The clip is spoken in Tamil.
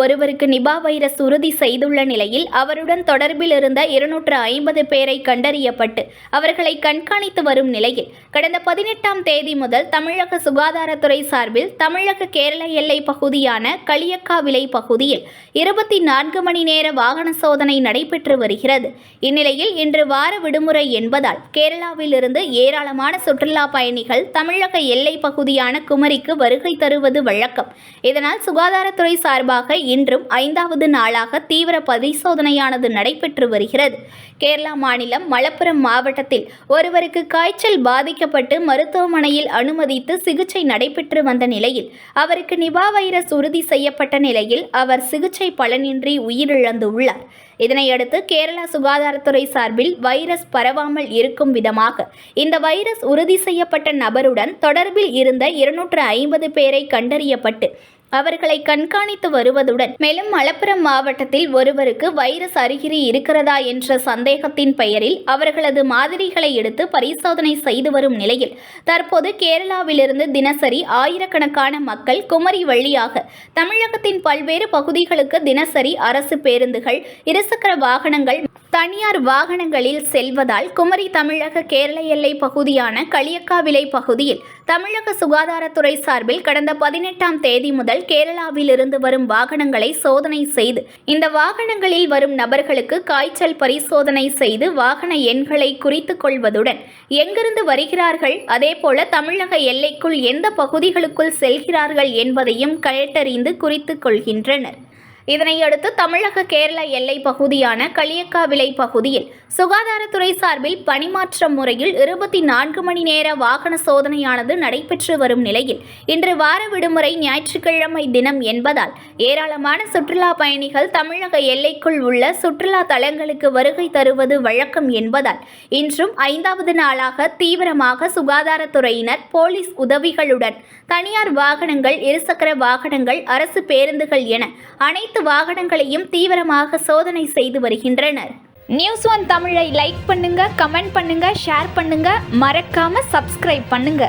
ஒருவருக்கு நிபா வைரஸ் உறுதி செய்துள்ள நிலையில் அவருடன் தொடர்பில் இருந்த 250 பேரை கண்டறியப்பட்டு அவர்களை கண்காணித்து வரும் நிலையில் கடந்த 18ஆம் தேதி முதல் தமிழக சுகாதாரத்துறை சார்பில் தமிழக கேரள எல்லை பகுதியான களியக்காவிளை பகுதியில் 24 மணி நேர வாகன சோதனை நடைபெற்று வருகிறது. இந்நிலையில் இன்று வார விடுமுறை என்பதால் கேரளாவில் இருந்து ஏராளமான சுற்றுலா பயணிகள் தமிழக எல்லை பகுதியான குமரிக்கு வருகை தருவது வழக்கம். இதனால் சுகாதாரத்துறை சார்பாக இன்றும் 5வது நாளாக தீவிர பரிசோதனையானது நடைபெற்று வருகிறது. கேரளா மாநிலம் மலப்புரம் மாவட்டத்தில் ஒருவருக்கு காய்ச்சல் பாதிக்கப்பட்டு மருத்துவமனையில் அனுமதித்து சிகிச்சை நடைபெற்று வந்த நிலையில் அவருக்கு நிபா வைரஸ் உறுதி செய்யப்பட்ட நிலையில் அவர் சிகிச்சை பலனின்றி உயிரிழந்துள்ளார். இதனையடுத்து கேரளா சுகாதாரத்துறை சார்பில் வைரஸ் பரவாமல் இருக்கும் விதமாக இந்த வைரஸ் உறுதி செய்யப்பட்ட நபருடன் தொடர்பில் இருந்த 250 பேரை கண்டறியப்பட்டு அவர்களை கண்காணித்து வருவதுடன் மேலும் மலப்புரம் மாவட்டத்தில் ஒருவருக்கு வைரஸ் அறிகுறி இருக்கிறதா என்ற சந்தேகத்தின் பெயரில் அவர்களது மாதிரிகளை எடுத்து பரிசோதனை செய்து வரும் நிலையில் தற்போது கேரளாவிலிருந்து தினசரி ஆயிரக்கணக்கான மக்கள் குமரி வழியாக தமிழகத்தின் பல்வேறு பகுதிகளுக்கு தினசரி அரசு பேருந்துகள், இருசக்கர வாகனங்கள், தனியார் வாகனங்களில் செல்வதால் குமரி தமிழக கேரள எல்லை பகுதியான களியக்காவிளை பகுதியில் தமிழக சுகாதாரத்துறை சார்பில் கடந்த 18ஆம் தேதி முதல் கேரளாவில் இருந்து வரும் வாகனங்களை சோதனை செய்து இந்த வாகனங்களில் வரும் நபர்களுக்கு காய்ச்சல் பரிசோதனை செய்து வாகன எண்களை குறித்து கொள்வதுடன் எங்கிருந்து வருகிறார்கள், அதேபோல தமிழக எல்லைக்குள் எந்த பகுதிகளுக்குள் செல்கிறார்கள் என்பதையும் கேட்டறிந்து குறித்து கொள்கின்றனர். இதனையடுத்து தமிழக கேரள எல்லை பகுதியான களியக்காவிளை பகுதியில் சுகாதாரத்துறை சார்பில் பணிமாற்ற முறையில் 24 மணி நேர வாகன சோதனையானது நடைபெற்று வரும் நிலையில் இன்று வார விடுமுறை ஞாயிற்றுக்கிழமை தினம் என்பதால் ஏராளமான சுற்றுலா பயணிகள் தமிழக எல்லைக்குள் உள்ள சுற்றுலா தலங்களுக்கு வருகை தருவது வழக்கம் என்பதால் இன்றும் 5வது நாளாக தீவிரமாக சுகாதாரத்துறையினர், போலீஸ் உதவிகளுடன் தனியார் வாகனங்கள், இருசக்கர வாகனங்கள், அரசு பேருந்துகள் என அனைத்து வாகனங்களையும் தீவிரமாக சோதனை செய்து வருகின்றனர். News1 தமிழை லைக் பண்ணுங்க, கமெண்ட் பண்ணுங்க, ஷேர் பண்ணுங்க, மறக்காம சப்ஸ்கிரைப் பண்ணுங்க.